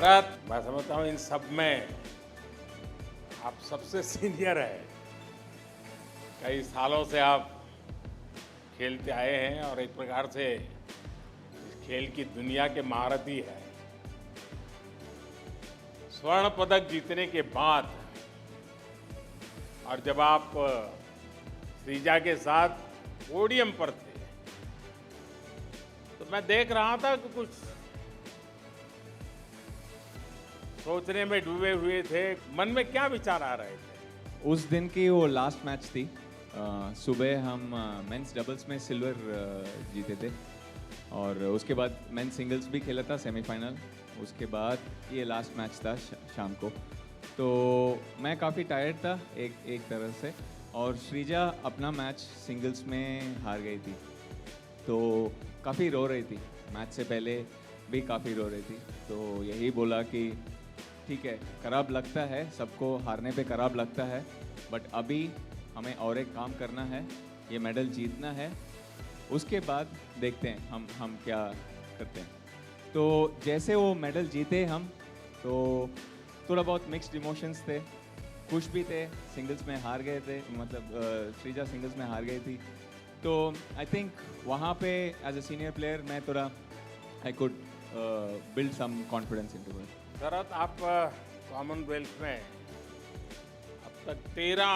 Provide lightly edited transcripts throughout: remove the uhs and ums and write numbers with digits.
शरद, मैं समझता हूँ इन सब में आप सबसे सीनियर है। कई सालों से आप खेलते आए हैं और एक प्रकार से इस खेल की दुनिया के महारथी है। स्वर्ण पदक जीतने के बाद और जब आप श्रीजा के साथ पोडियम पर थे तो मैं देख रहा था कि कुछ सोचने में डूबे हुए थे। मन में क्या विचार आ रहे थे? उस दिन की वो लास्ट मैच थी। सुबह हम मेंस डबल्स में सिल्वर जीते थे और उसके बाद मेंस सिंगल्स भी खेला था सेमीफाइनल। उसके बाद ये लास्ट मैच था शाम को। तो मैं काफ़ी टायर्ड था एक तरह से, और श्रीजा अपना मैच सिंगल्स में हार गई थी तो काफ़ी रो रही थी। मैच से पहले भी काफ़ी रो रही थी। तो यही बोला कि ठीक है, खराब लगता है, सबको हारने पे खराब लगता है, बट अभी हमें और एक काम करना है, ये मेडल जीतना है, उसके बाद देखते हैं हम क्या करते हैं। तो जैसे वो मेडल जीते हम, तो थोड़ा बहुत मिक्स्ड इमोशंस थे। खुश भी थे, सिंगल्स में हार गए थे, मतलब श्रीजा सिंगल्स में हार गई थी। तो आई थिंक वहाँ पे एज अ सीनियर प्लेयर मैं थोड़ा I could build some confidence into it. Sharad, आप कॉमनवेल्थ में अब तक 13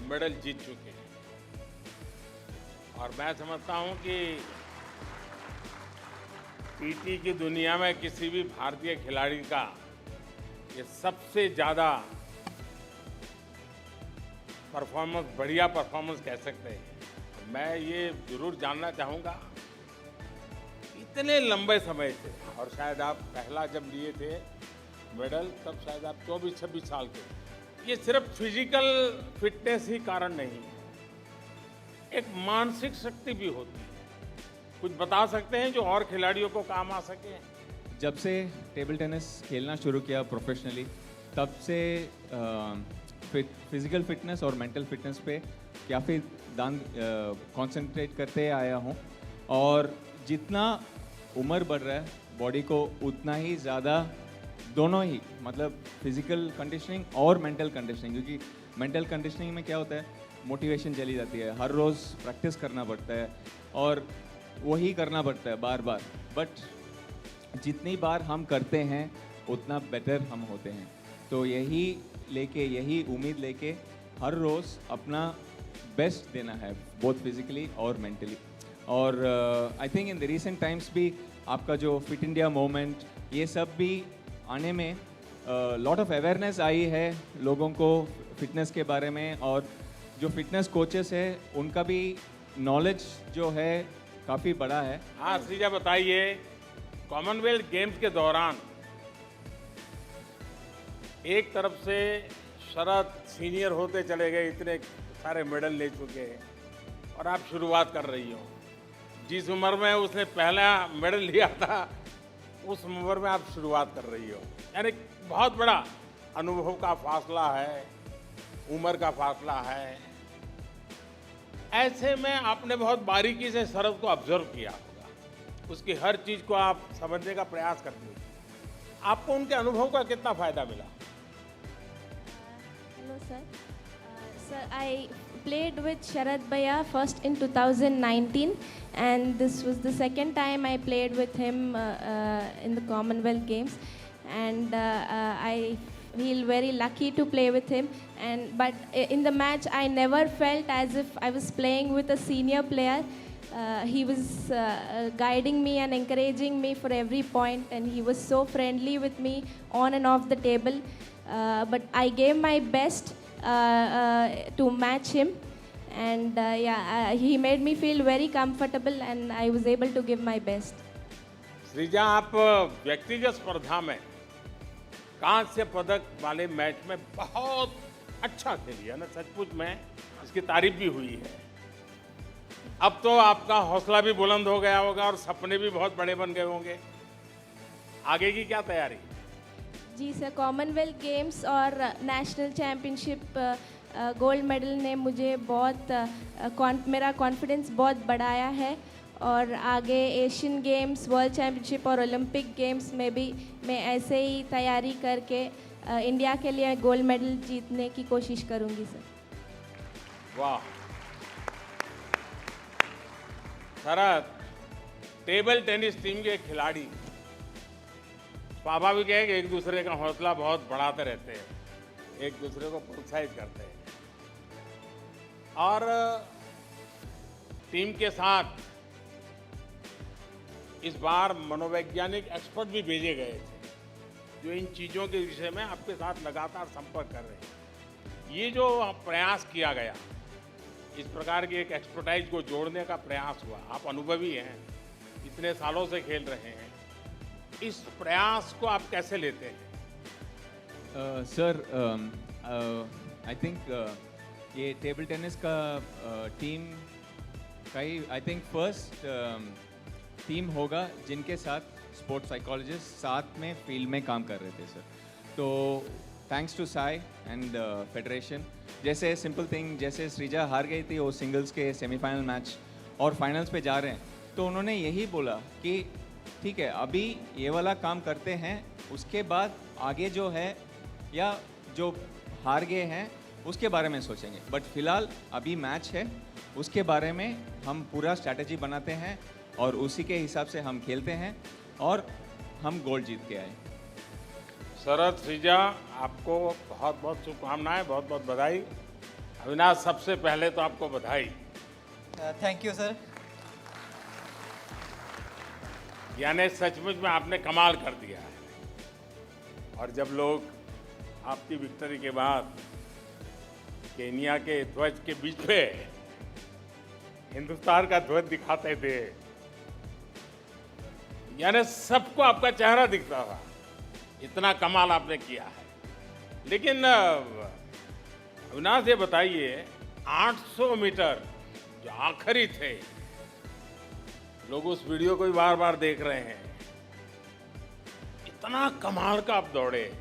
मेडल जीत चुके हैं और मैं समझता हूं कि पीटी की दुनिया में किसी भी भारतीय खिलाड़ी का ये सबसे ज़्यादा परफॉर्मेंस, बढ़िया परफॉर्मेंस कह सकते हैं। मैं ये जरूर जानना चाहूँगा, इतने लंबे समय से, और शायद आप पहला जब लिए थे मेडल तब शायद आप 24-26 साल के थे। ये सिर्फ फिजिकल फिटनेस ही कारण नहीं है, एक मानसिक शक्ति भी होती है। कुछ बता सकते हैं जो और खिलाड़ियों को काम आ सके? जब से टेबल टेनिस खेलना शुरू किया प्रोफेशनली, तब से फिजिकल फिटनेस और मेंटल फिटनेस पे काफ़ी कंसंट्रेट करते आया हूँ। और जितना उम्र बढ़ रहा है, बॉडी को उतना ही ज़्यादा दोनों ही, मतलब फिजिकल कंडीशनिंग और मेंटल कंडीशनिंग, क्योंकि मेंटल कंडीशनिंग में क्या होता है, मोटिवेशन चली जाती है, हर रोज़ प्रैक्टिस करना पड़ता है और वही करना पड़ता है बार बार। बट जितनी बार हम करते हैं उतना बेटर हम होते हैं। तो यही उम्मीद लेके हर रोज़ अपना बेस्ट देना है, बोथ फिजिकली और मेंटली। और I think in the recent times भी आपका जो फिट इंडिया मूवमेंट, ये सब भी आने में लॉट ऑफ अवेयरनेस आई है लोगों को फिटनेस के बारे में, और जो फिटनेस कोचेस है उनका भी नॉलेज जो है काफ़ी बड़ा है। हाँ श्रीजा, बताइए, कॉमनवेल्थ गेम्स के दौरान एक तरफ से शरद सीनियर होते चले गए, इतने सारे मेडल ले चुके हैं, और आप शुरुआत कर रही हो। जिस उम्र में उसने पहला मेडल लिया था उस उम्र में आप शुरुआत कर रही हो, यानी बहुत बड़ा अनुभव का फासला है, उम्र का फासला है। ऐसे में आपने बहुत बारीकी से शरद को ऑब्जर्व किया होगा, उसकी हर चीज़ को आप समझने का प्रयास करते हो। आपको उनके अनुभव का कितना फायदा मिला? Hello sir. Sir, I played with Sharad Bhaiya first in 2019, and this was the second time I played with him in the Commonwealth Games, and I feel very lucky to play with him. But in the match, I never felt as if I was playing with a senior player. He was guiding me and encouraging me for every point, and he was so friendly with me on and off the table. But I gave my best to match him, and he made me feel very comfortable, and I was able to give my best. Sreeja, आप व्यक्तिगत स्पर्धा में कांस्य पदक वाले match में बहुत अच्छा खेली है ना, सचमुच में इसकी तारीफ भी हुई है। अब तो आपका हौसला भी बुलंद हो गया होगा और सपने भी बहुत बड़े बन गए होंगे। आगे की क्या तैयारी? जी सर, कॉमनवेल्थ गेम्स और नेशनल चैम्पियनशिप गोल्ड मेडल ने मुझे बहुत मेरा कॉन्फिडेंस बहुत बढ़ाया है, और आगे एशियन गेम्स, वर्ल्ड चैम्पियनशिप और ओलंपिक गेम्स में भी मैं ऐसे ही तैयारी करके इंडिया के लिए गोल्ड मेडल जीतने की कोशिश करूँगी सर। वाह। शरद, टेबल टेनिस टीम के खिलाड़ी स्वाभाविक है कि एक दूसरे का हौसला बहुत बढ़ाते रहते हैं, एक दूसरे को प्रोत्साहित करते हैं, और टीम के साथ इस बार मनोवैज्ञानिक एक्सपर्ट भी भेजे गए थे जो इन चीज़ों के विषय में आपके साथ लगातार संपर्क कर रहे हैं। ये जो प्रयास किया गया, इस प्रकार की एक एक्सपर्टाइज को जोड़ने का प्रयास हुआ, आप अनुभवी हैं, इतने सालों से खेल रहे हैं, इस प्रयास को आप कैसे लेते हैं? सर, आई थिंक ये टेबल टेनिस का टीम का ही आई थिंक फर्स्ट टीम होगा जिनके साथ स्पोर्ट्स साइकोलॉजिस्ट साथ में फील्ड में काम कर रहे थे सर। तो thanks to SAI and federation. जैसे सिंपल थिंग, जैसे सृजा हार गई थी वो सिंगल्स के सेमीफाइनल मैच और फाइनल्स पे जा रहे हैं, तो उन्होंने यही बोला कि ठीक है अभी ये वाला काम करते हैं, उसके बाद आगे जो है या जो हार गए हैं उसके बारे में सोचेंगे, बट फिलहाल अभी मैच है, उसके बारे में हम पूरा स्ट्रैटेजी बनाते हैं और उसी के हिसाब से हम खेलते हैं और हम गोल्ड जीत के आए। शरद, सृजा, आपको बहुत बहुत शुभकामनाएं, बहुत बहुत बधाई। अविनाश, सबसे पहले तो आपको बधाई। Thank you sir. यानी सचमुच में आपने कमाल कर दिया है। और जब लोग आपकी विक्ट्री के बाद केनिया के ध्वज के बीच पे हिंदुस्तान का ध्वज दिखाते थे, यानी सबको आपका चेहरा दिखता था, इतना कमाल आपने किया है। लेकिन अविनाश, ये बताइए 800 मीटर जो आखिरी थे, लोग उस वीडियो को भी बार बार देख रहे हैं, इतना कमाल का आप दौड़े,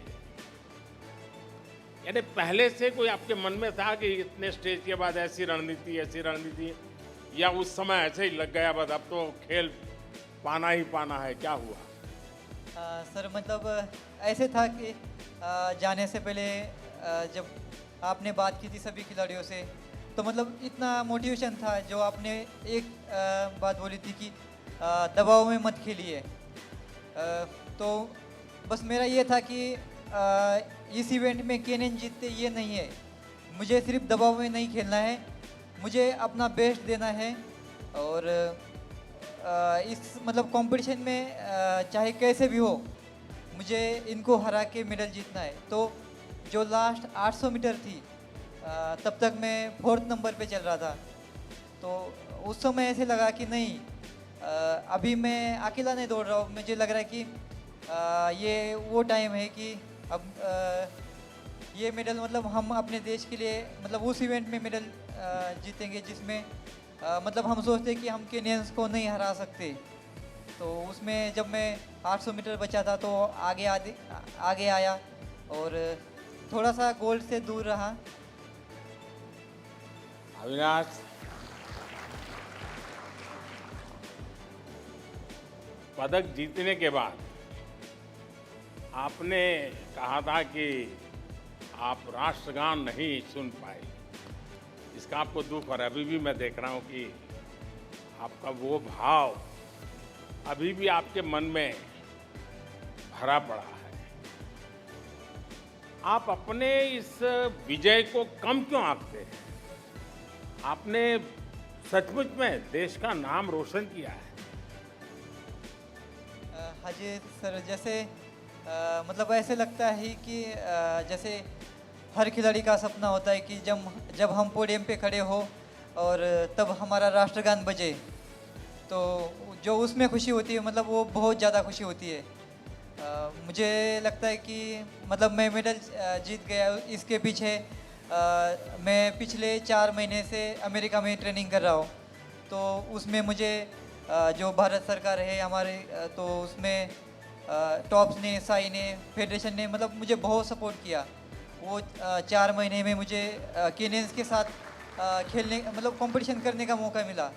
यानी पहले से कोई आपके मन में था कि इतने स्टेज के बाद ऐसी रणनीति, या उस समय ऐसे ही लग गया बस अब तो खेल पाना ही पाना है, क्या हुआ? सर मतलब ऐसे था कि जाने से पहले जब आपने बात की थी सभी खिलाड़ियों से, तो मतलब इतना मोटिवेशन था जो आपने एक बात बोली थी कि दबाव में मत खेलिए। तो बस मेरा ये था कि इस इवेंट में केनियन जीतते ये नहीं है, मुझे सिर्फ दबाव में नहीं खेलना है, मुझे अपना बेस्ट देना है। और इस मतलब कंपटीशन में चाहे कैसे भी हो, मुझे इनको हरा के मेडल जीतना है। तो जो लास्ट 800 मीटर थी तब तक मैं 4th नंबर पे चल रहा था, तो उस समय ऐसे लगा कि नहीं, अभी मैं अकेला नहीं दौड़ रहा हूँ, मुझे लग रहा है कि ये वो टाइम है कि अब ये मेडल मतलब हम अपने देश के लिए मतलब उस इवेंट में मेडल जीतेंगे जिसमें मतलब हम सोचते कि हम केनियंस को नहीं हरा सकते। तो उसमें जब मैं 800 मीटर बचा था तो आगे आया और थोड़ा सा गोल्ड से दूर रहा। अविनाश, पदक जीतने के बाद आपने कहा था कि आप राष्ट्रगान नहीं सुन पाए, इसका आपको दुख, और अभी भी मैं देख रहा हूं कि आपका वो भाव अभी भी आपके मन में भरा पड़ा है। आप अपने इस विजय को कम क्यों आंकते हैं? आपने सचमुच में देश का नाम रोशन किया है। हाँ जी सर, जैसे मतलब ऐसे लगता है कि जैसे हर खिलाड़ी का सपना होता है कि जब हम पोडियम पे खड़े हो और तब हमारा राष्ट्रगान बजे, तो जो उसमें खुशी होती है मतलब वो बहुत ज़्यादा खुशी होती है। मुझे लगता है कि मतलब मैं मेडल जीत गया, इसके पीछे मैं पिछले 4 महीने से अमेरिका में ट्रेनिंग कर रहा हूँ। तो उसमें मुझे जो भारत सरकार है हमारे, तो उसमें टॉप्स ने, साई ने, फेडरेशन ने मतलब मुझे बहुत सपोर्ट किया। वो 4 महीने में मुझे केनियंस के साथ खेलने मतलब कंपटीशन करने का मौका मिला।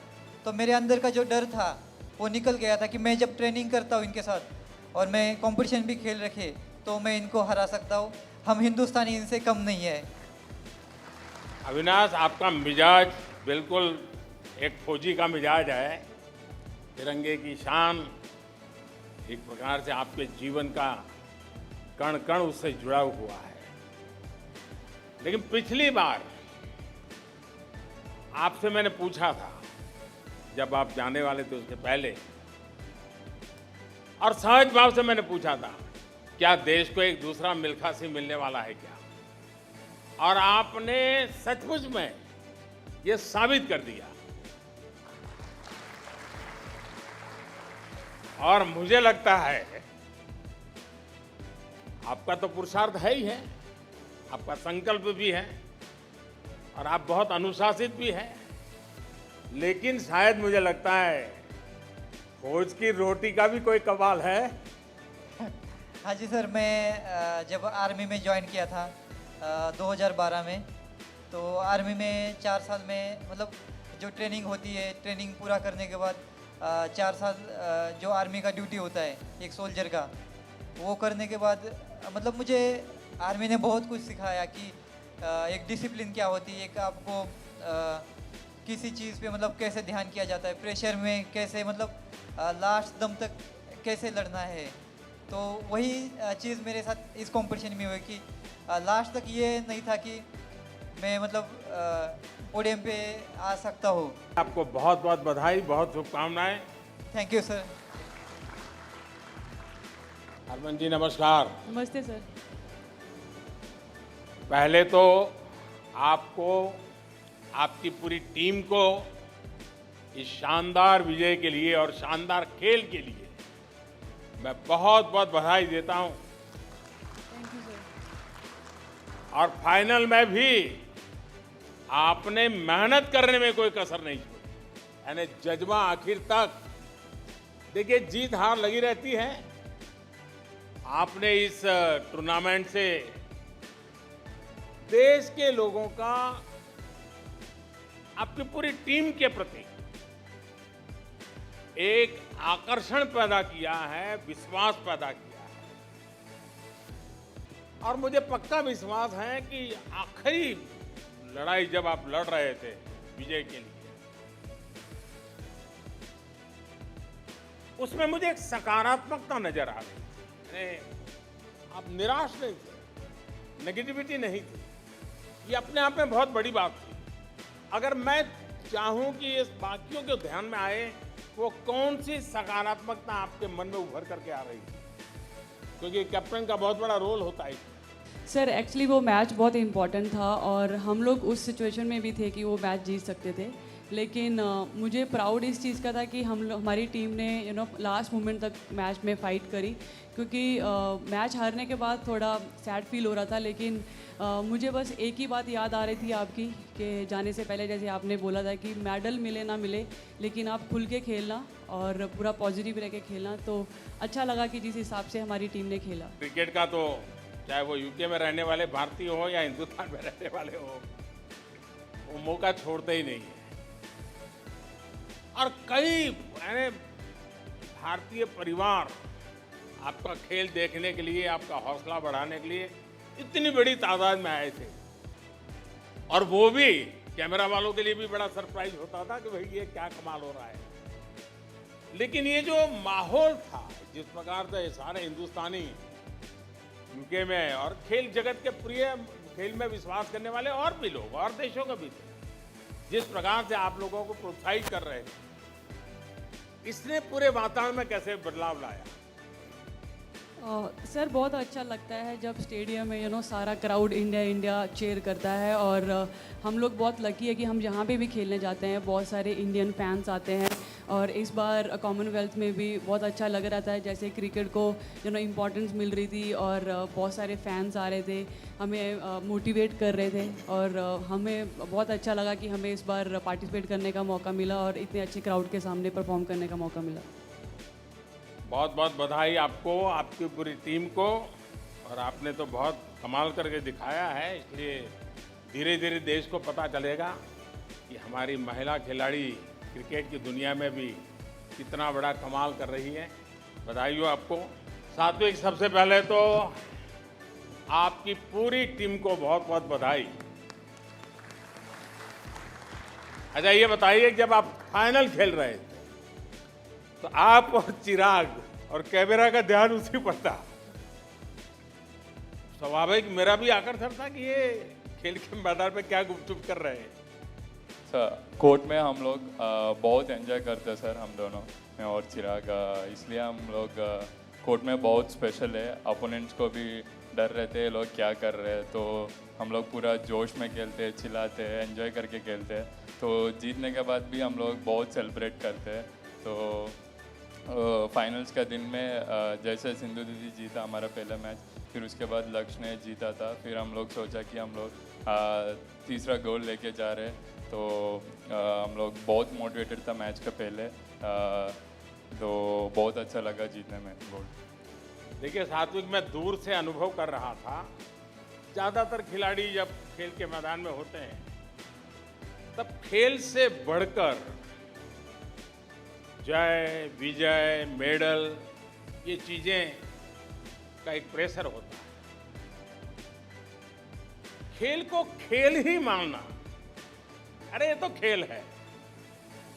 तो मेरे अंदर का जो डर था वो निकल गया था कि मैं जब ट्रेनिंग करता हूँ इनके साथ और मैं कंपटीशन भी खेल रखे तो मैं इनको हरा सकता हूँ। हम हिंदुस्तानी इनसे कम नहीं है। अविनाश, आपका मिजाज बिल्कुल एक फौजी का मिजाज है। तिरंगे की शान एक प्रकार से आपके जीवन का कण कण उससे जुड़ा हुआ है। लेकिन पिछली बार आपसे मैंने पूछा था, जब आप जाने वाले थे उसके पहले, और सहज भाव से मैंने पूछा था क्या देश को एक दूसरा मिल्खा सिंह मिलने वाला है क्या, और आपने सचमुच में ये साबित कर दिया। और मुझे लगता है आपका तो पुरुषार्थ है ही है, आपका संकल्प भी है और आप बहुत अनुशासित भी हैं, लेकिन शायद मुझे लगता है फौज की रोटी का भी कोई कमाल है। हाँ जी सर, मैं जब आर्मी में ज्वाइन किया था 2012 में, तो आर्मी में 4 साल में मतलब जो ट्रेनिंग होती है, ट्रेनिंग पूरा करने के बाद 4 साल जो आर्मी का ड्यूटी होता है एक सोल्जर का, वो करने के बाद मतलब मुझे आर्मी ने बहुत कुछ सिखाया कि एक डिसिप्लिन क्या होती है, एक आपको किसी चीज़ पे मतलब कैसे ध्यान किया जाता है, प्रेशर में कैसे मतलब लास्ट दम तक कैसे लड़ना है। तो वही चीज़ मेरे साथ इस कंपटीशन में हुई कि लास्ट तक ये नहीं था कि मैं मतलब पोडियम पे आ सकता हूँ। आपको बहुत बहुत बधाई, बहुत शुभकामनाएं। Thank you sir. Harman ji नमस्कार। नमस्ते सर। पहले तो आपको, आपकी पूरी टीम को इस शानदार विजय के लिए और शानदार खेल के लिए मैं बहुत बहुत बधाई देता हूं। Thank you sir. और फाइनल में भी आपने मेहनत करने में कोई कसर नहीं छोड़ी, यानी जज्बा आखिर तक। देखिए, जीत हार लगी रहती है। आपने इस टूर्नामेंट से देश के लोगों का आपकी पूरी टीम के प्रति एक आकर्षण पैदा किया है, विश्वास पैदा किया है। और मुझे पक्का विश्वास है कि आखिरी लड़ाई जब आप लड़ रहे थे विजय के लिए, उसमें मुझे एक सकारात्मकता नजर आ रही थी। आप निराश नहीं थे, नेगेटिविटी नहीं थी। ये अपने आप में बहुत बड़ी बात थी। अगर मैं चाहूं कि इस बाकियों के ध्यान में आए, वो कौन सी सकारात्मकता आपके मन में उभर करके आ रही थी, क्योंकि कैप्टन का बहुत बड़ा रोल होता है। सर एक्चुअली वो मैच बहुत इम्पॉर्टेंट था और हम लोग उस सिचुएशन में भी थे कि वो मैच जीत सकते थे, लेकिन मुझे प्राउड इस चीज़ का था कि हमारी टीम ने लास्ट मोमेंट तक मैच में फ़ाइट करी, क्योंकि मैच हारने के बाद थोड़ा सैड फील हो रहा था। लेकिन मुझे बस एक ही बात याद आ रही थी आपकी, कि जाने से पहले जैसे आपने बोला था कि मेडल मिले ना मिले, लेकिन आप खुल के खेलना और पूरा पॉजिटिव रह के खेलना। तो अच्छा लगा कि जिस हिसाब से हमारी टीम ने खेला। क्रिकेट का तो चाहे वो यूके में रहने वाले भारतीय हो या हिंदुस्तान में रहने वाले हो, वो मौका छोड़ते ही नहीं है। और कई भारतीय परिवार आपका खेल देखने के लिए, आपका हौसला बढ़ाने के लिए इतनी बड़ी तादाद में आए थे। और वो भी कैमरा वालों के लिए भी बड़ा सरप्राइज होता था कि भाई ये क्या कमाल हो रहा है। लेकिन ये जो माहौल था, जिस प्रकार से सारे हिंदुस्तानी यूके में और खेल जगत के प्रिय खेल में विश्वास करने वाले और भी लोग और देशों के भी थे, जिस प्रकार से आप लोगों को प्रोत्साहित कर रहे थे, इसने पूरे वातावरण में कैसे बदलाव लाया? सर बहुत अच्छा लगता है जब स्टेडियम में सारा क्राउड इंडिया इंडिया चीयर करता है। और हम लोग बहुत लकी है कि हम जहाँ पे भी खेलने जाते हैं बहुत सारे इंडियन फैंस आते हैं। और इस बार कॉमनवेल्थ में भी बहुत अच्छा लग रहा था, जैसे क्रिकेट को इम्पोर्टेंस मिल रही थी और बहुत सारे फैंस आ रहे थे, हमें मोटिवेट कर रहे थे। और हमें बहुत अच्छा लगा कि हमें इस बार पार्टिसिपेट करने का मौका मिला और इतने अच्छे क्राउड के सामने परफॉर्म करने का मौका मिला। बहुत बहुत बधाई आपको, आपकी पूरी टीम को। और आपने तो बहुत कमाल करके दिखाया है, इसलिए धीरे धीरे देश को पता चलेगा कि हमारी महिला खिलाड़ी क्रिकेट की दुनिया में भी कितना बड़ा कमाल कर रही है। बधाई हो आपको। सात्विक, सबसे पहले तो आपकी पूरी टीम को बहुत बहुत बधाई। अच्छा, ये बताइए, जब आप फाइनल खेल रहे थे तो आप और चिराग और कैमरा का ध्यान उसी पर था। स्वाभाविक मेरा भी आकर्षण था कि ये खेल के मैदान में क्या गुपचुप कर रहे हैं। सर, कोर्ट में हम लोग बहुत एंजॉय करते हैं सर, हम दोनों, मैं और चिराग। इसलिए हम लोग कोर्ट में बहुत स्पेशल है। अपोनेंट्स को भी डर रहते हैं लोग क्या कर रहे हैं, तो हम लोग पूरा जोश में खेलते हैं, चिल्लाते हैं, एंजॉय करके खेलते हैं। तो जीतने के बाद भी हम लोग बहुत सेलिब्रेट करते हैं। तो फाइनल्स का दिन में जैसे सिंधु दीदी जीता हमारा पहला मैच, फिर उसके बाद लक्ष्य ने जीता था, फिर हम लोग सोचा कि हम लोग तीसरा गोल लेके जा रहे हैं। तो हम लोग बहुत मोटिवेटेड था मैच का पहले, तो बहुत अच्छा लगा जीतने में गोल। देखिए सात्विक, मैं दूर से अनुभव कर रहा था, ज़्यादातर खिलाड़ी जब खेल के मैदान में होते हैं तब खेल से बढ़कर जय, विजय, मेडल, ये चीज़ें का एक प्रेशर होता है। खेल को खेल ही मानना, अरे ये तो खेल है,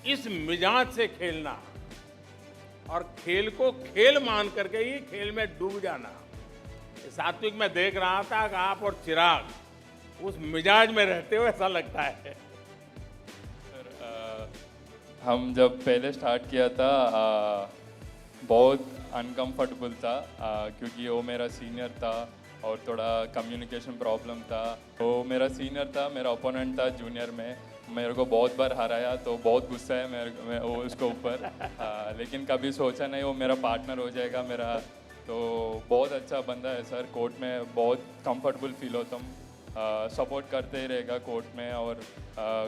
इस मिजाज से खेलना और खेल को खेल मान करके ही खेल में डूब जाना। सात्विक, मैं देख रहा था कि आप और चिराग उस मिजाज में रहते हो, ऐसा लगता है। सर, हम जब पहले स्टार्ट किया था बहुत अनकंफर्टेबल था, क्योंकि वो मेरा सीनियर था और थोड़ा कम्युनिकेशन प्रॉब्लम था। वो मेरा सीनियर था, मेरा ओपोनेंट था जूनियर में, मेरे को बहुत बार हराया, तो बहुत गुस्सा है मेरे वो उसके ऊपर। लेकिन कभी सोचा नहीं वो मेरा पार्टनर हो जाएगा मेरा। तो बहुत अच्छा बंदा है सर, कोर्ट में बहुत कंफर्टेबल फील होता हूँ। सपोर्ट करते ही रहेगा कोर्ट में, और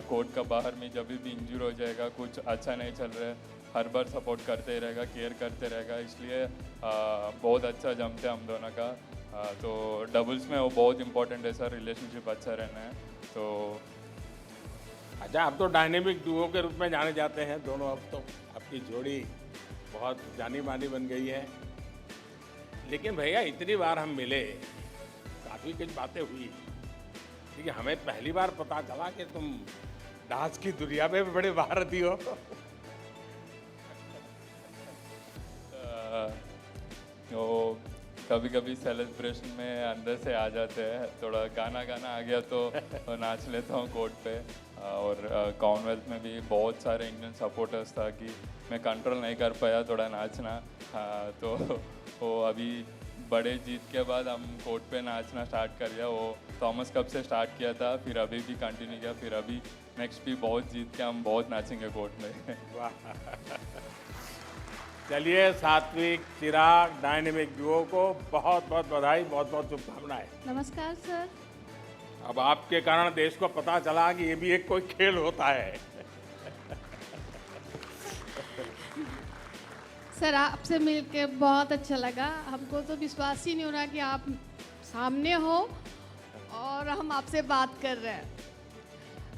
कोर्ट का बाहर में जब भी इंजर हो जाएगा, कुछ अच्छा नहीं चल रहा है, हर बार सपोर्ट करते ही रहेगा, केयर करते रहेगा। इसलिए बहुत अच्छा जमते हम दोनों का। तो डबल्स में वो बहुत इम्पोर्टेंट है सर, रिलेशनशिप अच्छा रहना है। तो अच्छा, आप तो डायनेमिक डुओ के रूप में जाने जाते हैं दोनों, अब तो आपकी जोड़ी बहुत जानी मानी बन गई है। लेकिन भैया, इतनी बार हम मिले, काफ़ी कुछ बातें हुई, लेकिन हमें पहली बार पता चला कि तुम डांस की दुनिया में भी बड़े महारथी हो। तो कभी कभी सेलिब्रेशन में अंदर से आ जाते हैं, थोड़ा गाना आ गया तो नाच लेता हूँ कोर्ट पे। और कॉमनवेल्थ में भी बहुत सारे इंडियन सपोर्टर्स था कि मैं कंट्रोल नहीं कर पाया थोड़ा नाचना। तो वो अभी बड़े जीत के बाद हम कोर्ट पे नाचना स्टार्ट कर दिया। वो थॉमस कप से स्टार्ट किया था, फिर अभी भी कंटिन्यू किया, फिर अभी नेक्स्ट भी बहुत जीत के हम बहुत नाचेंगे कोर्ट में। वाह, चलिए सात्विक, चिराग, डायनेमिक डुओ को बहुत बहुत बधाई, बहुत बहुत शुभकामनाएं। नमस्कार सर। अब आपके कारण देश को पता चला कि ये भी एक कोई खेल होता है। सर, आपसे मिलके बहुत अच्छा लगा। हमको तो विश्वास ही नहीं हो रहा कि आप सामने हो और हम आपसे बात कर रहे हैं।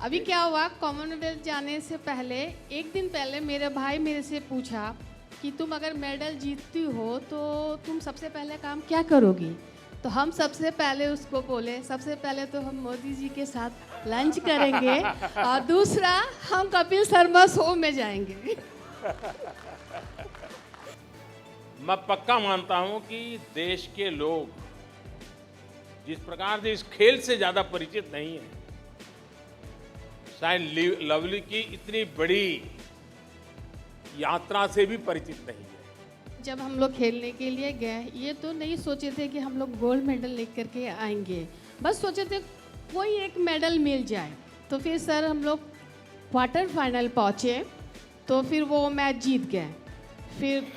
अभी क्या हुआ, कॉमनवेल्थ जाने से पहले एक दिन पहले मेरे भाई मेरे से पूछा कि तुम अगर मेडल जीतती हो तो तुम सबसे पहले काम क्या करोगी। तो हम सबसे पहले उसको बोले, सबसे पहले तो हम मोदी जी के साथ लंच करेंगे और दूसरा हम कपिल शर्मा शो में जाएंगे। मैं पक्का मानता हूं कि देश के लोग जिस प्रकार से इस खेल से ज़्यादा परिचित नहीं है, शायद लवली की इतनी बड़ी यात्रा से भी परिचित नहीं है। जब हम लोग खेलने के लिए गए, ये तो नहीं सोचे थे कि हम लोग गोल्ड मेडल लेकर के आएंगे, बस सोचे थे कोई एक मेडल मिल जाए। तो फिर सर हम लोग क्वार्टर फाइनल पहुँचे, तो फिर वो मैच जीत गए। फिर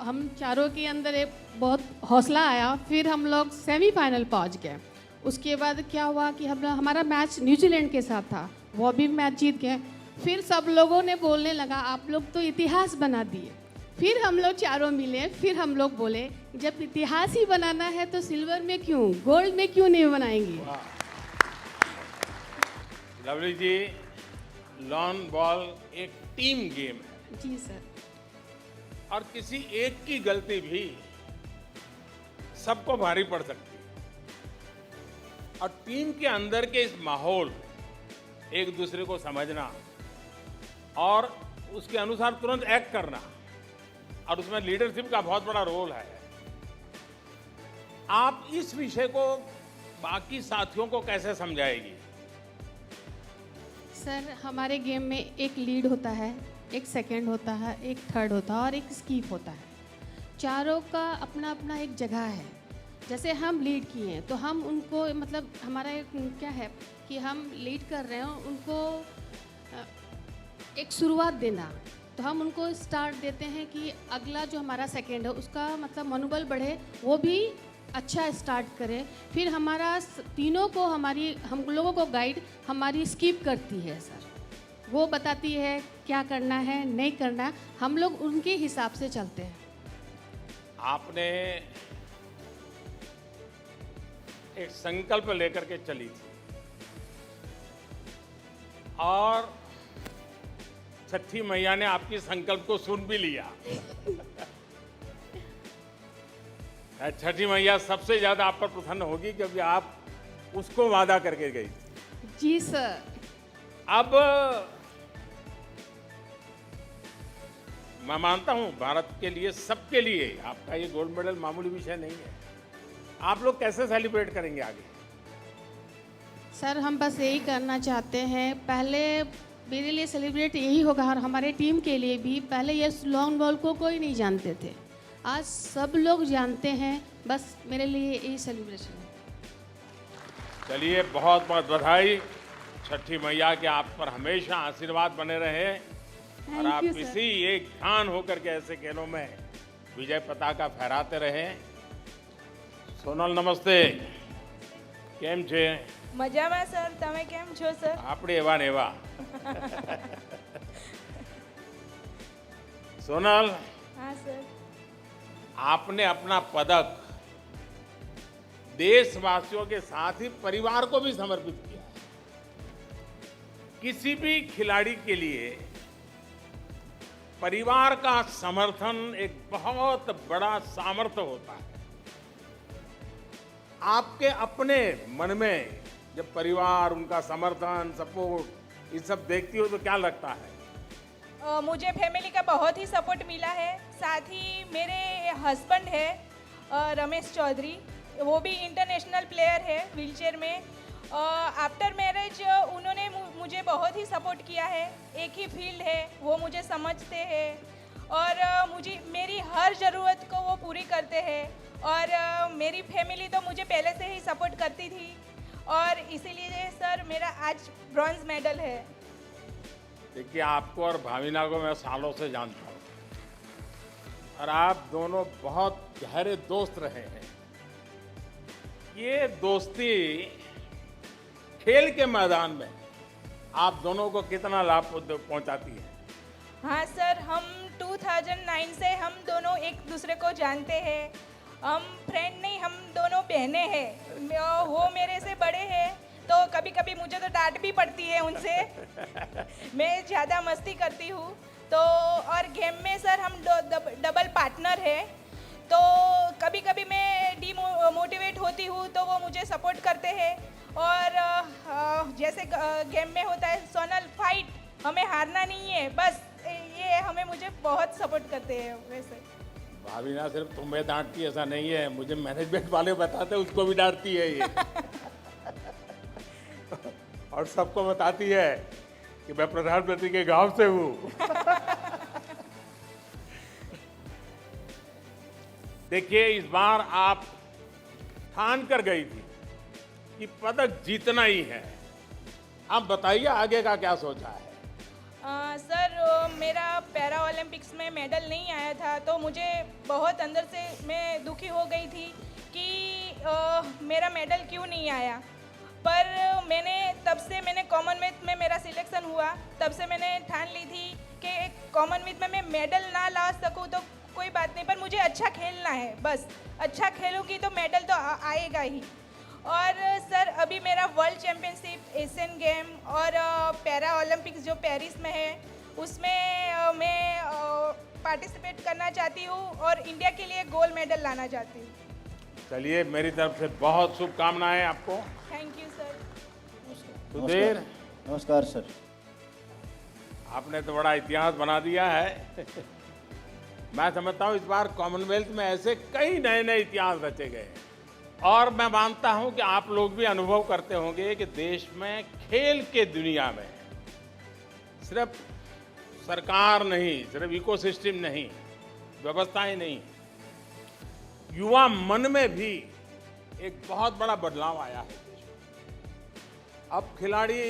हम चारों के अंदर एक बहुत हौसला आया, फिर हम लोग सेमीफाइनल पहुँच गए। उसके बाद क्या हुआ कि हमारा मैच न्यूजीलैंड के साथ था, वो भी मैच जीत गए। फिर सब लोगों ने बोलने लगा आप लोग तो इतिहास बना दिए। फिर हम लोग चारों मिले, फिर हम लोग बोले जब इतिहास ही बनाना है तो सिल्वर में क्यों, गोल्ड में क्यों नहीं बनाएंगे। लवली जी, लॉन बॉल एक टीम गेम है जी सर। और किसी एक की गलती भी सबको भारी पड़ सकती है और टीम के अंदर के इस माहौल, एक दूसरे को समझना और उसके अनुसार तुरंत एक्ट करना, और उसमें लीडरशिप का बहुत बड़ा रोल है। आप इस विषय को बाकी साथियों को कैसे समझाएगी? सर हमारे गेम में एक लीड होता है, एक सेकंड होता है, एक थर्ड होता है और एक स्कीप होता है। चारों का अपना अपना एक जगह है। जैसे हम लीड किए हैं तो हम उनको मतलब हमारा एक क्या है कि हम लीड कर रहे हैं, उनको एक शुरुआत देना। तो हम उनको स्टार्ट देते हैं कि अगला जो हमारा सेकंड है उसका मतलब मनोबल बढ़े, वो भी अच्छा स्टार्ट करें। फिर हमारा तीनों को हम लोगों को गाइड हमारी स्किप करती है सर, वो बताती है क्या करना है नहीं करना, हम लोग उनके हिसाब से चलते हैं। आपने एक संकल्प लेकर के चली थी और छठी मैया ने आपकी संकल्प को सुन भी लिया। छठी मैया सबसे ज्यादा आप पर प्रसन्न होगी क्योंकि आप उसको वादा करके गई थी। जी सर। अब मैं मानता हूं भारत के लिए, सबके लिए आपका ये गोल्ड मेडल मामूली विषय नहीं है। आप लोग कैसे सेलिब्रेट करेंगे आगे? सर हम बस यही करना चाहते हैं, पहले मेरे लिए सेलिब्रेट यही होगा और हमारे टीम के लिए भी। पहले ये लॉन्ग बॉल को कोई नहीं जानते थे, आज सब लोग जानते हैं। बस मेरे लिए यही सेलिब्रेशन है। चलिए, बहुत बहुत बधाई। छठी मैया के आप पर हमेशा आशीर्वाद बने रहे और आप you, sir. इसी एक ध्यान होकर के ऐसे खेलों में विजय पताका फहराते रहे। सोनल नमस्ते, કેમ છે? મજામાં સર, તમે કેમ છો સર? આપણે એવા ને એવા। सोनल, हाँ सर। आपने अपना पदक देशवासियों के साथ ही परिवार को भी समर्पित किया। किसी भी खिलाड़ी के लिए परिवार का समर्थन एक बहुत बड़ा सामर्थ्य होता है। आपके अपने मन में जब परिवार, उनका समर्थन, सपोर्ट ये सब देखती हो तो क्या लगता है? मुझे फैमिली का बहुत ही सपोर्ट मिला है। साथ ही मेरे हस्बैंड है रमेश चौधरी, वो भी इंटरनेशनल प्लेयर है व्हीलचेयर में। आफ्टर मैरिज उन्होंने मुझे बहुत ही सपोर्ट किया है। एक ही फील्ड है, वो मुझे समझते हैं और मुझे मेरी हर ज़रूरत को वो पूरी करते हैं। और मेरी फैमिली तो मुझे पहले से ही सपोर्ट करती थी और इसीलिए सर मेरा आज ब्रॉन्ज मेडल है। देखिए, आपको और भाविना को मैं सालों से जानता हूँ और आप दोनों बहुत गहरे दोस्त रहे हैं। ये दोस्ती खेल के मैदान में आप दोनों को कितना लाभ पहुंचाती है? हाँ सर, हम 2009 से हम दोनों एक दूसरे को जानते हैं। हम फ्रेंड नहीं, हम दोनों बहनें हैं। वो मेरे से बड़े हैं तो कभी कभी मुझे तो डांट भी पड़ती है उनसे। मैं ज़्यादा मस्ती करती हूँ तो। और गेम में सर हम डबल पार्टनर है तो कभी कभी मैं डीमोटिवेट होती हूँ तो वो मुझे सपोर्ट करते हैं। और जैसे गेम में होता है सोनल फाइट, हमें हारना नहीं है, बस ये हमें मुझे बहुत सपोर्ट करते हैं। वैसे भाविना सिर्फ तुम्हें डांटती ऐसा नहीं है, मुझे मैनेजमेंट वाले बताते हैं उसको भी डांटती है ये। और सबको बताती है कि मैं प्रधानमंत्री के गांव से हूँ। देखिए, इस बार आप ठान कर गई थी कि पदक जीतना ही है। आप बताइए आगे का क्या सोचा है? सर मेरा पैरा ओलंपिक्स में मेडल नहीं आया था तो मुझे बहुत अंदर से मैं दुखी हो गई थी कि मेरा मेडल क्यों नहीं आया। पर मैंने कॉमनवेल्थ में मेरा सिलेक्शन हुआ, तब से मैंने ठान ली थी कि कॉमनवेल्थ में मैं मेडल ना ला सकूं तो कोई बात नहीं, पर मुझे अच्छा खेलना है। बस अच्छा खेलूंगी तो मेडल तो आएगा ही। और सर अभी मेरा वर्ल्ड चैम्पियनशिप, एशियन गेम और पैरा ओलंपिक्स जो पेरिस में है उसमें मैं पार्टिसिपेट करना चाहती हूँ और इंडिया के लिए गोल्ड मेडल लाना चाहती हूँ। चलिए, मेरी तरफ से बहुत शुभकामनाएं आपको। Thank you sir. सुधीर, नमस्कार सर। आपने तो बड़ा इतिहास बना दिया है। मैं समझता हूँ इस बार कॉमनवेल्थ में ऐसे कई नए नए इतिहास रचे गए हैं और मैं मानता हूँ कि आप लोग भी अनुभव करते होंगे कि देश में खेल के दुनिया में सिर्फ सरकार नहीं, सिर्फ इकोसिस्टम नहीं, व्यवस्थाएं नहीं, युवा मन में भी एक बहुत बड़ा बदलाव आया है देश में। अब खिलाड़ी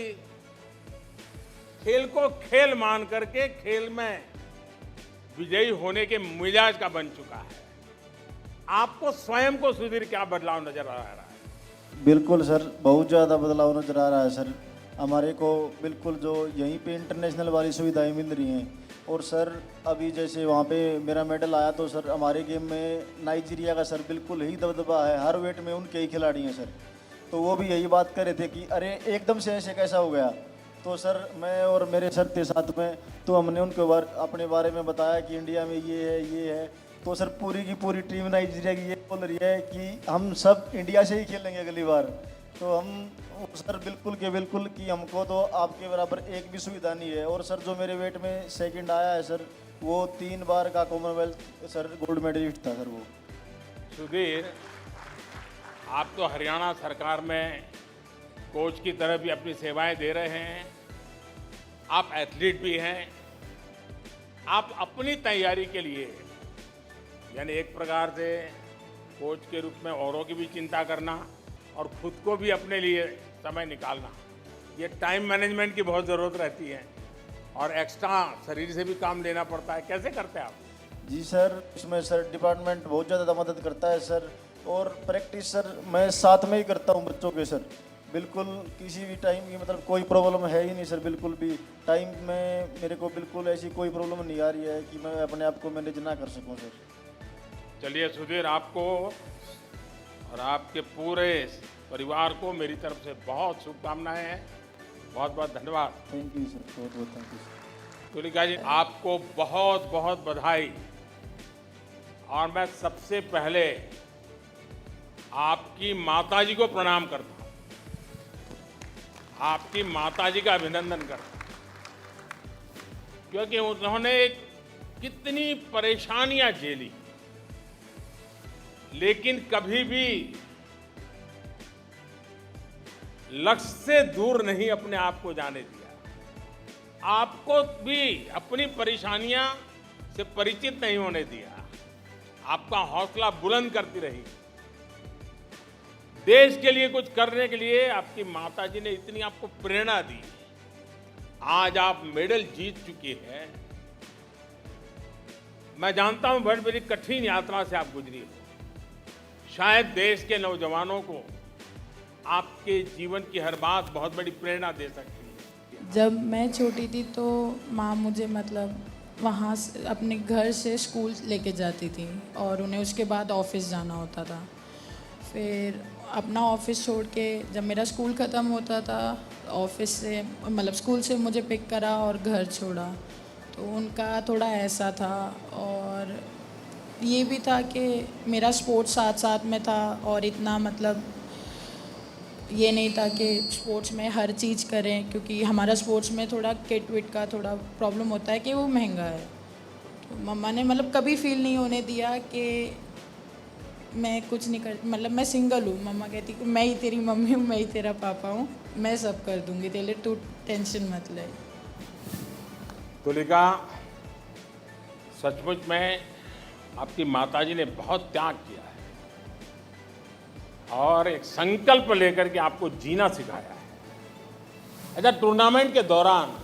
खेल को खेल मान करके खेल में विजयी होने के मिजाज का बन चुका है। आपको स्वयं को सुधीर क्या बदलाव नजर आ रहा है? बिल्कुल सर, बहुत ज़्यादा बदलाव नजर आ रहा है सर। हमारे को बिल्कुल जो यहीं पे इंटरनेशनल वाली सुविधाएं मिल रही हैं और सर अभी जैसे वहाँ पे मेरा मेडल आया तो सर हमारे गेम में नाइजीरिया का सर बिल्कुल ही दबदबा है, हर वेट में उनके ही खिलाड़ी हैं सर। तो वो भी यही बात कर रहे थे कि अरे एकदम से ऐसे कैसा हो गया। तो सर मैं और मेरे सर थे साथ में, तो हमने उनके अपने बारे में बताया कि इंडिया में ये है। तो सर पूरी की पूरी टीम नाइजीरिया की ये बोल रही है कि हम सब इंडिया से ही खेलेंगे अगली बार। तो हम सर बिल्कुल कि हमको तो आपके बराबर एक भी सुविधा नहीं है। और सर जो मेरे वेट में सेकंड आया है सर, वो 3 बार का कॉमनवेल्थ सर गोल्ड मेडलिस्ट था सर वो। सुधीर, आप तो हरियाणा सरकार में कोच की तरह भी अपनी सेवाएं दे रहे हैं, आप एथलीट भी हैं। आप अपनी तैयारी के लिए यानी एक प्रकार से कोच के रूप में औरों की भी चिंता करना और खुद को भी अपने लिए समय निकालना, ये टाइम मैनेजमेंट की बहुत ज़रूरत रहती है और एक्स्ट्रा शरीर से भी काम लेना पड़ता है। कैसे करते हैं आप? जी सर, इसमें सर डिपार्टमेंट बहुत ज़्यादा मदद करता है सर। और प्रैक्टिस सर मैं साथ में ही करता हूँ बच्चों के सर। बिल्कुल किसी भी टाइम की मतलब कोई प्रॉब्लम है ही नहीं सर। बिल्कुल भी टाइम में मेरे को बिल्कुल ऐसी कोई प्रॉब्लम नहीं आ रही है कि मैं अपने आप को मैनेज ना कर सकूँ सर। चलिए सुधीर, आपको और आपके पूरे परिवार को मेरी तरफ से बहुत शुभकामनाएं हैं। बहुत बहुत धन्यवाद। थैंक यू सर, बहुत बहुत थैंक यू सर। तुलिका जी, आपको बहुत बहुत बधाई। और मैं सबसे पहले आपकी माताजी को प्रणाम करता हूं, आपकी माताजी का अभिनंदन करता हूं, क्योंकि उन्होंने कितनी परेशानियां झेली लेकिन कभी भी लक्ष्य से दूर नहीं अपने आप को जाने दिया। आपको भी अपनी परेशानियां से परिचित नहीं होने दिया। आपका हौसला बुलंद करती रही। देश के लिए कुछ करने के लिए आपकी माताजी ने इतनी आपको प्रेरणा दी। आज आप मेडल जीत चुकी हैं। मैं जानता हूं बड़ी कठिन यात्रा से आप गुजरी हो। शायद देश के नौजवानों को आपके जीवन की हर बात बहुत बड़ी प्रेरणा दे सकती है। जब मैं छोटी थी तो माँ मुझे मतलब वहाँ से अपने घर से स्कूल लेके जाती थी और उन्हें उसके बाद ऑफिस जाना होता था। फिर अपना ऑफिस छोड़ के जब मेरा स्कूल ख़त्म होता था, ऑफिस से मतलब स्कूल से मुझे पिक करा और घर छोड़ा। तो उनका थोड़ा ऐसा था और ये भी था कि मेरा स्पोर्ट्स साथ साथ में था और इतना मतलब ये नहीं था कि स्पोर्ट्स में हर चीज़ करें, क्योंकि हमारा स्पोर्ट्स में थोड़ा किट विट का थोड़ा प्रॉब्लम होता है कि वो महंगा है। तो मम्मा ने मतलब कभी फील नहीं होने दिया कि मैं कुछ नहीं कर, मतलब मैं सिंगल हूँ। मम्मा कहती कि मैं ही तेरी मम्मी हूँ, मैं ही तेरा पापा हूँ, मैं सब कर दूँगी तेरे लिए, तू टेंशन मत ले। तुलिका, सचमुच में आपकी माताजी ने बहुत त्याग किया है और एक संकल्प लेकर के आपको जीना सिखाया है। अच्छा, टूर्नामेंट के दौरान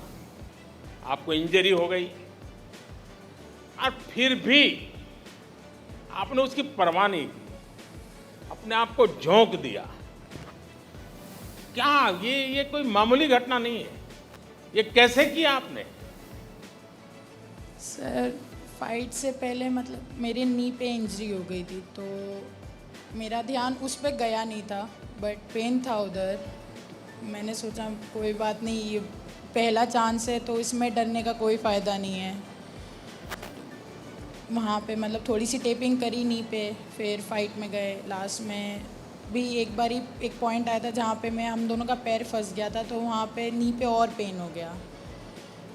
आपको इंजरी हो गई और फिर भी आपने उसकी परवाह नहीं की, अपने आप को झोंक दिया। क्या ये कोई मामूली घटना नहीं है? ये कैसे किया आपने? सर फाइट से पहले मतलब मेरे नी पे इंजरी हो गई थी, तो मेरा ध्यान उस पर गया नहीं था। बट पेन था उधर। मैंने सोचा कोई बात नहीं, ये पहला चांस है तो इसमें डरने का कोई फ़ायदा नहीं है। वहाँ पे मतलब थोड़ी सी टेपिंग करी नी पे, फिर फाइट में गए। लास्ट में भी एक बारी एक पॉइंट आया था जहाँ पे हम दोनों का पैर फंस गया था, तो वहाँ पे नी पे और पेन हो गया।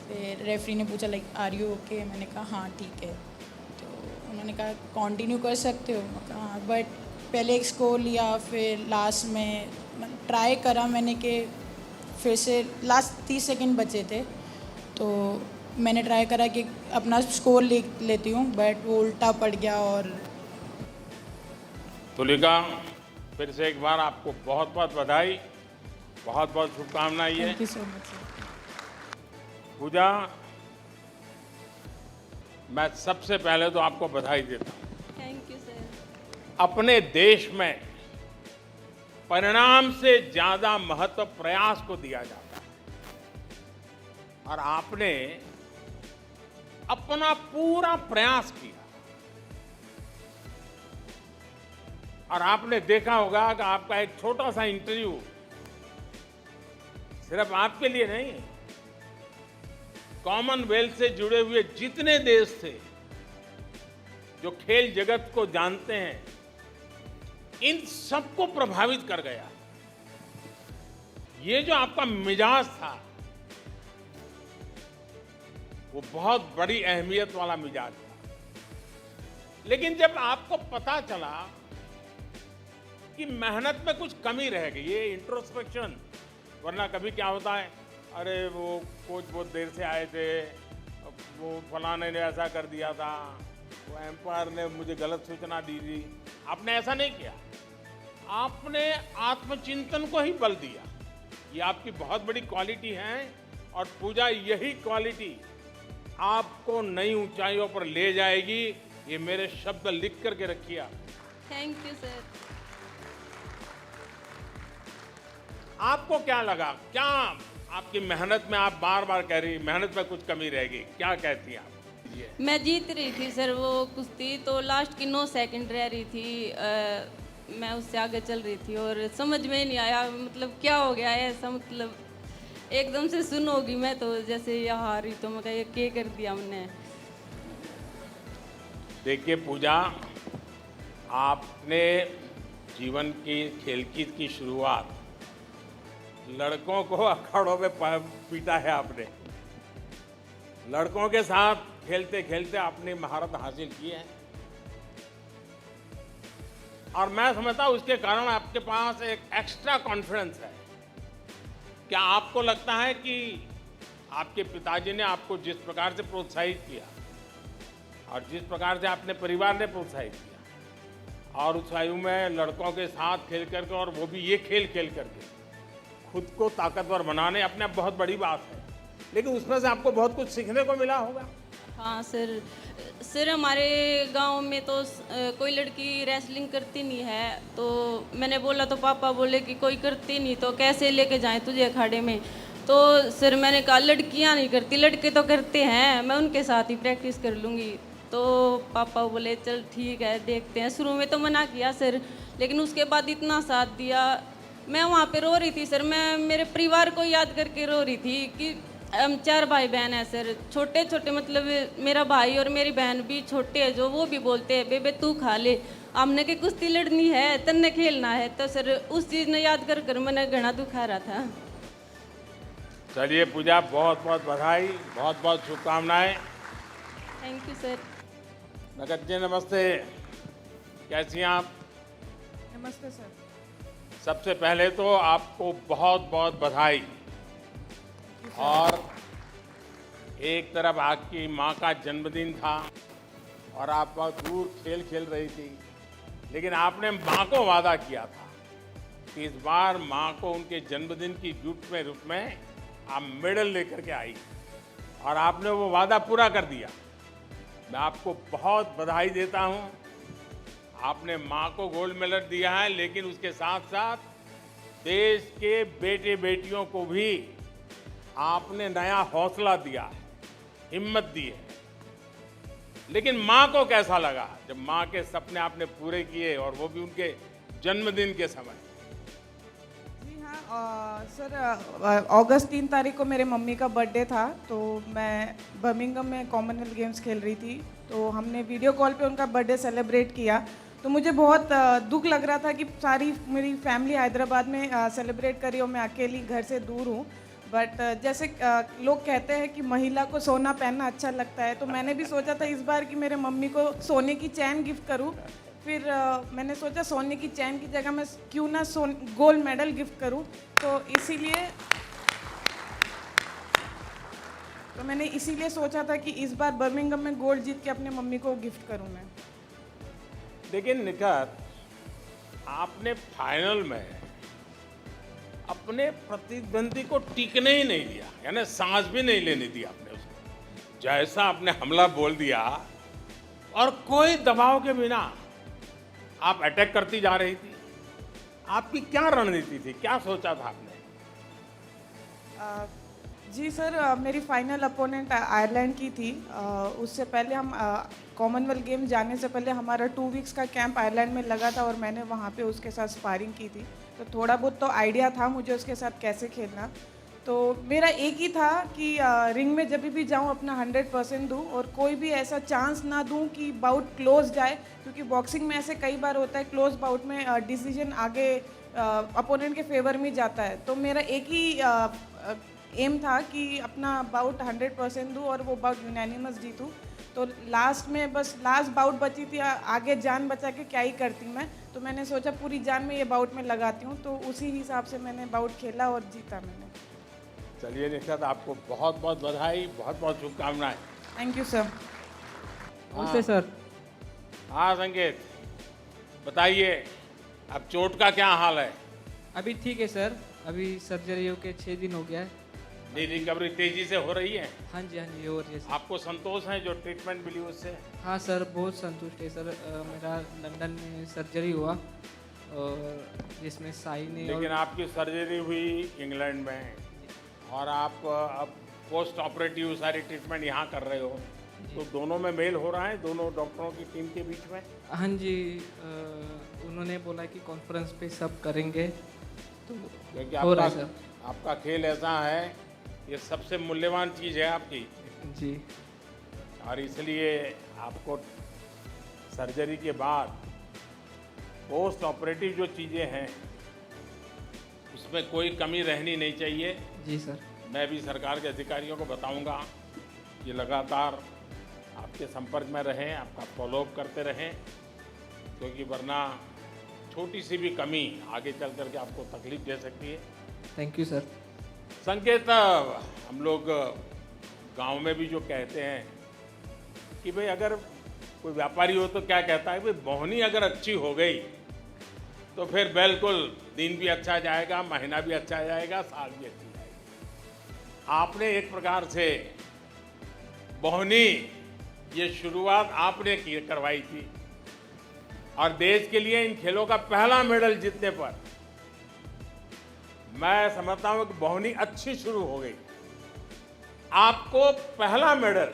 फिर रेफरी ने पूछा लाइक आर यू ओके, मैंने कहा हाँ ठीक है। तो उन्होंने कहा कंटिन्यू कर सकते हो, मैं कहा हाँ। बट पहले एक स्कोर लिया, फिर लास्ट में ट्राई करा मैंने कि फिर से लास्ट 30 सेकंड बचे थे, तो मैंने ट्राई करा कि अपना स्कोर लेती हूँ, बट वो उल्टा पड़ गया। और तुलिका, फिर से एक बार आपको बहुत बहुत बधाई, बहुत बहुत शुभकामनाएं। Thank you so much. Pooja, मैं सबसे पहले तो आपको बधाई देता हूँ। Thank you sir. अपने देश में परिणाम से ज्यादा महत्व प्रयास को दिया जाता है और आपने अपना पूरा प्रयास किया। और आपने देखा होगा कि आपका एक छोटा सा इंटरव्यू सिर्फ आपके लिए नहीं, कॉमनवेल्थ से जुड़े हुए जितने देश थे जो खेल जगत को जानते हैं, इन सबको प्रभावित कर गया। ये जो आपका मिजाज था वो बहुत बड़ी अहमियत वाला मिजाज था। लेकिन जब आपको पता चला कि मेहनत में कुछ कमी रह गई, ये इंट्रोस्पेक्शन, वरना कभी क्या होता है, अरे वो कोच बहुत देर से आए थे, वो फलाने ने ऐसा कर दिया था, वो एम्पायर ने मुझे गलत सूचना दी थी। आपने ऐसा नहीं किया, आपने आत्मचिंतन को ही बल दिया। ये आपकी बहुत बड़ी क्वालिटी है और पूजा, यही क्वालिटी आपको नई ऊंचाइयों पर ले जाएगी। ये मेरे शब्द लिख करके रखिए आप। Thank you sir. आपको क्या लगा, क्या आपकी मेहनत में, आप बार बार कह रही मेहनत में कुछ कमी रह गई, क्या कहती हैं आप? मैं जीत रही थी सर वो कुश्ती, तो लास्ट की 9 सेकंड रह रही थी, मैं उससे आगे चल रही थी और समझ में नहीं आया मतलब क्या हो गया है ऐसा, मतलब एकदम से सुन होगी मैं तो जैसे ये हारी, तो मैं कहा क्या कर दिया हमने। देखिए पूजा, आपने जीवन की खेलकूद की शुरुआत लड़कों को अखाड़ों में पीटा है आपने। लड़कों के साथ खेलते खेलते आपने महारत हासिल की है और मैं समझता हूं उसके कारण आपके पास एक एक्स्ट्रा कॉन्फिडेंस है। क्या आपको लगता है कि आपके पिताजी ने आपको जिस प्रकार से प्रोत्साहित किया और जिस प्रकार से आपने परिवार ने प्रोत्साहित किया और उस आयु में लड़कों के साथ खेल करके, और वो भी ये खेल खेल करके खुद को ताकतवर बनाने, अपने आप बहुत बड़ी बात है, लेकिन उसमें से आपको बहुत कुछ सीखने को मिला होगा। हाँ सर हमारे गांव में तो कोई लड़की रेसलिंग करती नहीं है, तो मैंने बोला तो पापा बोले कि कोई करती नहीं तो कैसे लेके जाएं तुझे अखाड़े में। तो सर मैंने कहा लड़कियां नहीं करती, लड़के तो करते हैं, मैं उनके साथ ही प्रैक्टिस कर लूँगी। तो पापा बोले चल ठीक है देखते हैं। शुरू में तो मना किया सर, लेकिन उसके बाद इतना साथ दिया। मैं वहाँ पे रो रही थी सर, मैं मेरे परिवार को याद करके रो रही थी कि हम 4 भाई बहन हैं सर, छोटे छोटे, मतलब मेरा भाई और मेरी बहन भी छोटे हैं, जो वो भी बोलते हैं बेबे तू खा ले, हमने के कुश्ती लड़नी है, तन्ने खेलना है। तो सर उस चीज़ ने याद कर कर मैंने घना दुखा रहा था। चलिए पूजा, बहुत बहुत बधाई, बहुत बहुत शुभकामनाएं। Thank you sir. नगद जी नमस्ते, कैसी हैं आप? नमस्ते सर। सबसे पहले तो आपको बहुत बहुत बधाई। और एक तरफ आपकी माँ का जन्मदिन था और आप बहुत दूर खेल खेल रही थी, लेकिन आपने माँ को वादा किया था कि इस बार माँ को उनके जन्मदिन की गिफ्ट में रूप में आप मेडल लेकर के आई और आपने वो वादा पूरा कर दिया। मैं आपको बहुत बधाई देता हूँ। आपने माँ को गोल्ड मेडल दिया है, लेकिन उसके साथ साथ देश के बेटे बेटियों को भी आपने नया हौसला दिया है, हिम्मत दी है। लेकिन माँ को कैसा लगा जब माँ के सपने आपने पूरे किए, और वो भी उनके जन्मदिन के समय? सर अगस्त 3 तारीख को मेरे मम्मी का बर्थडे था, तो मैं बर्मिंघम में कॉमनवेल्थ गेम्स खेल रही थी। तो हमने वीडियो कॉल पे उनका बर्थडे सेलिब्रेट किया। तो मुझे बहुत दुख लग रहा था कि सारी मेरी फैमिली हैदराबाद में सेलिब्रेट करी और मैं अकेली घर से दूर हूँ। बट जैसे लोग कहते हैं कि महिला को सोना पहनना अच्छा लगता है, तो मैंने भी सोचा था इस बार कि मेरे मम्मी को सोने की चैन गिफ्ट करूँ। फिर मैंने सोचा सोने की चैन की जगह मैं क्यों ना गोल्ड मेडल गिफ्ट करूं, तो मैंने इसीलिए सोचा था कि इस बार बर्मिंघम में गोल्ड जीत के अपने मम्मी को गिफ्ट करूं मैं। लेकिन निखत, आपने फाइनल में अपने प्रतिद्वंदी को टिकने ही नहीं दिया, यानी सांस भी नहीं लेने दिया आपने उसको। जैसा आपने हमला बोल दिया और कोई दबाव के बिना आप अटैक करती जा रही थी। आपकी क्या रणनीति थी, क्या सोचा था आपने? जी सर, मेरी फाइनल अपोनेंट आयरलैंड की थी। उससे पहले हम कॉमनवेल्थ गेम जाने से पहले हमारा 2 वीक्स का कैंप आयरलैंड में लगा था और मैंने वहाँ पे उसके साथ स्पारिंग की थी। तो थोड़ा बहुत तो आइडिया था मुझे उसके साथ कैसे खेलना। तो मेरा एक ही था कि रिंग में जब भी जाऊं अपना 100% दूं और कोई भी ऐसा चांस ना दूं कि बाउट क्लोज जाए, क्योंकि बॉक्सिंग में ऐसे कई बार होता है क्लोज बाउट में डिसीजन आगे अपोनेंट के फेवर में जाता है। तो मेरा एक ही एम था कि अपना बाउट 100% दूं और वो बाउट यूनानिमस जीतूं। तो लास्ट में बस लास्ट बाउट बची थी, आगे जान बचा के क्या ही करती मैं। तो मैंने सोचा पूरी जान में ये बाउट में लगाती हूँ, तो उसी हिसाब से मैंने बाउट खेला और जीता मैंने। चलिए निखत, आपको बहुत बहुत बधाई, बहुत बहुत शुभकामनाएं। Thank you sir. नमस्ते सर। हाँ संकेत, बताइए अब चोट का क्या हाल है? अभी ठीक है सर, अभी सर्जरी होके 6 दिन हो गया है। नहीं, रिकवरी तेजी से हो रही है? हाँ जी हो रही है सर। आपको संतोष है जो ट्रीटमेंट मिली उससे? हाँ सर, बहुत संतुष्ट है सर। मेरा लंदन में सर्जरी हुआ और जिसमें साई ने लेकिन आपकी सर्जरी हुई इंग्लैंड में और आप अब पोस्ट ऑपरेटिव सारी ट्रीटमेंट यहाँ कर रहे हो, तो दोनों में मेल हो रहा है दोनों डॉक्टरों की टीम के बीच में? हाँ जी, उन्होंने बोला कि कॉन्फ्रेंस पे सब करेंगे, तो क्योंकि हो रहा है सर। आपका खेल ऐसा है, ये सबसे मूल्यवान चीज़ है आपकी जी, और इसलिए आपको सर्जरी के बाद पोस्ट ऑपरेटिव जो चीज़ें हैं उसमें कोई कमी रहनी नहीं चाहिए। जी सर। मैं भी सरकार के अधिकारियों को बताऊंगा कि लगातार आपके संपर्क में रहें, आपका फॉलोअप करते रहें, क्योंकि वरना छोटी सी भी कमी आगे चल करके आपको तकलीफ दे सकती है। Thank you sir. संकेत, हम लोग गांव में भी जो कहते हैं कि भाई अगर कोई व्यापारी हो तो क्या कहता है, भाई बोहनी अगर अच्छी हो गई तो फिर बिल्कुल दिन भी अच्छा जाएगा, महीना भी अच्छा जाएगा, साल भी अच्छी जाएगी। आपने एक प्रकार से बोहनी ये शुरुआत आपने करवाई थी और देश के लिए इन खेलों का पहला मेडल जीतने पर मैं समझता हूं कि बोहनी अच्छी शुरू हो गई। आपको पहला मेडल,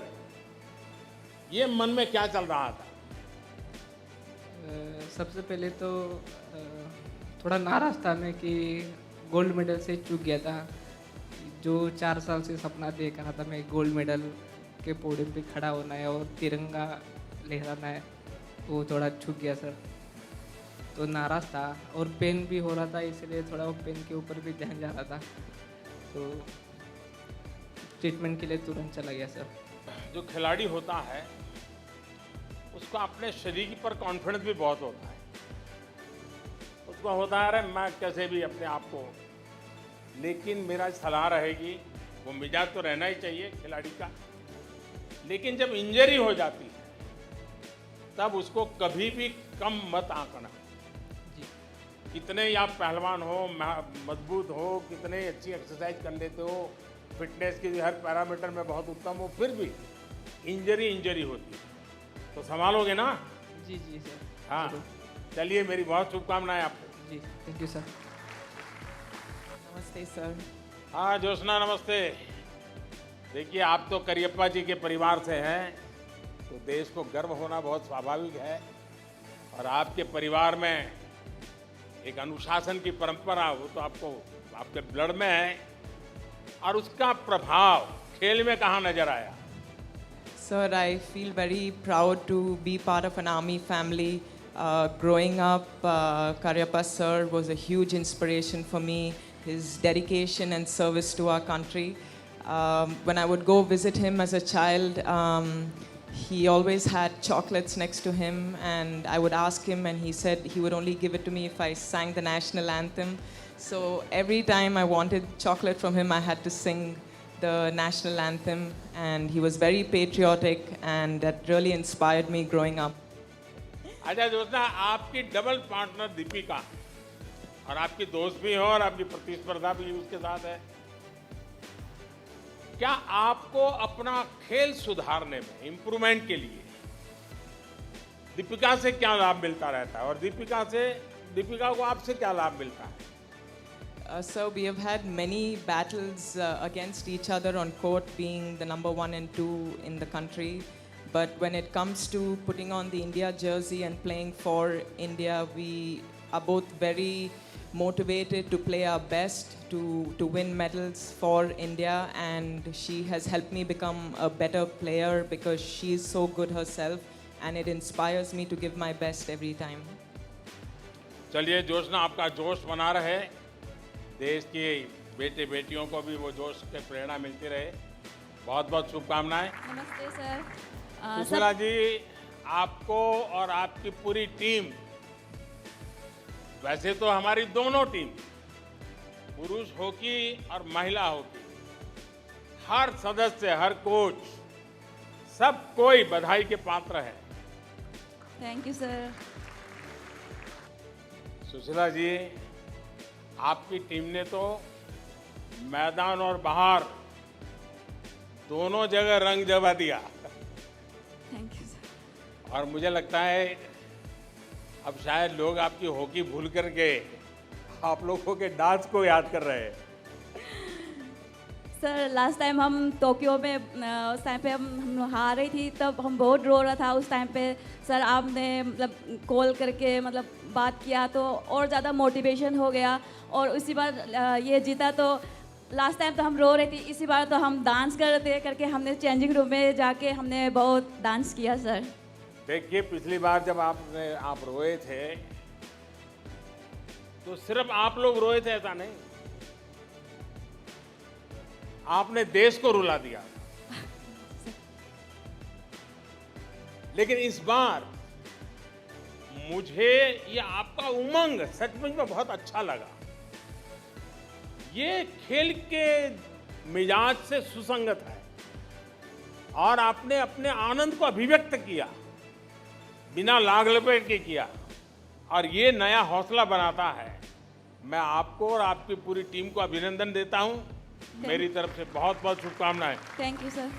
ये मन में क्या चल रहा था? सबसे पहले तो थोड़ा नाराज था मैं कि गोल्ड मेडल से चूक गया था। जो 4 साल से सपना देख रहा था मैं, गोल्ड मेडल के पोडियम पे खड़ा होना है और तिरंगा लहराना है, वो थोड़ा चूक गया सर। तो नाराज़ था और पेन भी हो रहा था, इसलिए थोड़ा वो पेन के ऊपर भी ध्यान जा रहा था, तो ट्रीटमेंट के लिए तुरंत चला गया सर। जो खिलाड़ी होता है उसको अपने शरीर पर कॉन्फिडेंस भी बहुत होता है। उसको होता है अरे मैं कैसे भी अपने आप को, लेकिन मेरा सलाह रहेगी वो मिजाज तो रहना ही चाहिए खिलाड़ी का, लेकिन जब इंजरी हो जाती है तब उसको कभी भी कम मत आंकना। कितने ही आप पहलवान हो, मजबूत हो, कितने अच्छी एक्सरसाइज कर लेते हो, फिटनेस की हर पैरामीटर में बहुत उत्तम हो, फिर भी इंजरी होती है, तो संभालोगे ना? जी जी सर। हाँ, चलिए मेरी बहुत शुभकामनाएं आपको। जी थैंक यू सर। नमस्ते सर। हाँ ज्योत्सना, नमस्ते। देखिए आप तो करियप्पा जी के परिवार से हैं, तो देश को गर्व होना बहुत स्वाभाविक है, और आपके परिवार में एक अनुशासन की परंपरा, वो तो आपको आपके ब्लड में है, और उसका प्रभाव खेल में कहाँ नजर आया? Sir, I feel very proud to be part of an army family. Growing up, Karyappa sir was a huge inspiration for me. His dedication and service to our country. When I would go visit him as a child, he always had chocolates next to him, and I would ask him, and he said he would only give it to me if I sang the national anthem. So every time I wanted chocolate from him, I had to sing the national anthem, and he was very patriotic, and that really inspired me growing up. अच्छा ज्योत्सना, आपकी double partner Deepika, और आपकी दोस्त भी हो और आपकी प्रतिस्पर्धा भी उसके साथ है। क्या आपको अपना खेल सुधारने में, इम्प्रूवमेंट के लिए दीपिका से क्या लाभ मिलता रहता है, और दीपिका को आपसे क्या लाभ मिलता है? So we have had many battles against each other on court, being the number 1 and 2 in the country. But when it comes to putting on the India jersey and playing for India, we are both very motivated to play our best to win medals for India. And she has helped me become a better player because she is so good herself, and it inspires me to give my best every time. चलिए ज्योत्सना, आपका जोश बना रहे, देश के बेटे बेटियों को भी वो जोश के प्रेरणा मिलती रहे। बहुत बहुत शुभकामनाएं। नमस्ते सर। सुशीला जी, आपको और आपकी पूरी टीम, वैसे तो हमारी दोनों टीम, पुरुष हॉकी और महिला हॉकी, हर सदस्य, हर कोच, सब कोई बधाई के पात्र है। Thank you sir. Sushila ji, आपकी टीम ने तो मैदान और बाहर दोनों जगह रंग जमा दिया। Thank you sir. और मुझे लगता है अब शायद लोग आपकी हॉकी भूल करके आप लोगों के डांस को याद कर रहे हैं। सर, लास्ट टाइम हम टोक्यो में उस टाइम पे हम हार रही थी, तब हम बहुत रो रहा था। उस टाइम पे सर आपने मतलब कॉल करके मतलब बात किया तो और ज़्यादा मोटिवेशन हो गया, और उसी बार ये जीता। तो लास्ट टाइम तो हम रो रहे थे, इसी बार तो हम डांस कर रहे थे, करके हमने चेंजिंग रूम में जाके हमने बहुत डांस किया सर। देखिए, पिछली बार जब आप रोए थे तो सिर्फ आप लोग रोए थे ऐसा नहीं, आपने देश को रुला दिया। लेकिन इस बार मुझे ये आपका उमंग सचमुच में बहुत अच्छा लगा। ये खेल के मिजाज से सुसंगत है, और आपने अपने आनंद को अभिव्यक्त किया, बिना लाग लपेट के किया, और ये नया हौसला बनाता है। मैं आपको और आपकी पूरी टीम को अभिनंदन देता हूं। मेरी तरफ से बहुत बहुत शुभकामनाएं। Thank you sir.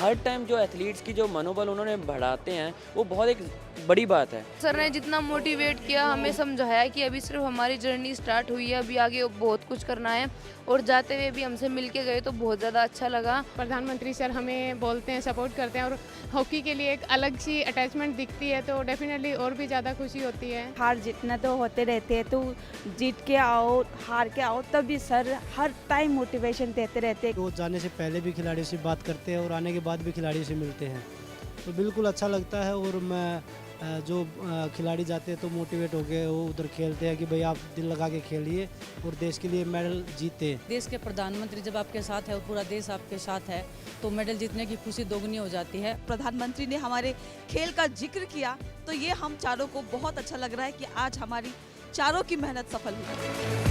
Her time जो एथलीट्स की जो मनोबल उन्होंने बढ़ाते हैं, वो बहुत एक बड़ी बात है। सर ने जितना मोटिवेट किया, हमें समझाया कि अभी सिर्फ हमारी जर्नी स्टार्ट हुई है, अभी आगे बहुत कुछ करना है, और जाते हुए भी हमसे मिल के गए तो बहुत ज़्यादा अच्छा लगा। प्रधानमंत्री सर हमें बोलते हैं, सपोर्ट करते हैं, और हॉकी के लिए एक अलग सी अटैचमेंट दिखती है, तो डेफिनेटली और भी ज़्यादा खुशी होती है। हार जीतना तो होते रहते हैं, तो जीत के आओ, हार के आओ, तब भी सर हर टाइम मोटिवेशन देते रहते हैं। वो जाने से पहले भी खिलाड़ी से बात करते हैं और आने के बाद भी खिलाड़ी से मिलते हैं, तो बिल्कुल अच्छा लगता है। और मैं जो खिलाड़ी जाते हैं तो मोटिवेट हो गए, वो उधर खेलते हैं कि भाई आप दिल लगा के खेलिए और देश के लिए मेडल जीते। देश के प्रधानमंत्री जब आपके साथ है और पूरा देश आपके साथ है, तो मेडल जीतने की खुशी दोगुनी हो जाती है। प्रधानमंत्री ने हमारे खेल का जिक्र किया, तो ये हम चारों को बहुत अच्छा लग रहा है कि आज हमारी चारों की मेहनत सफल हुई।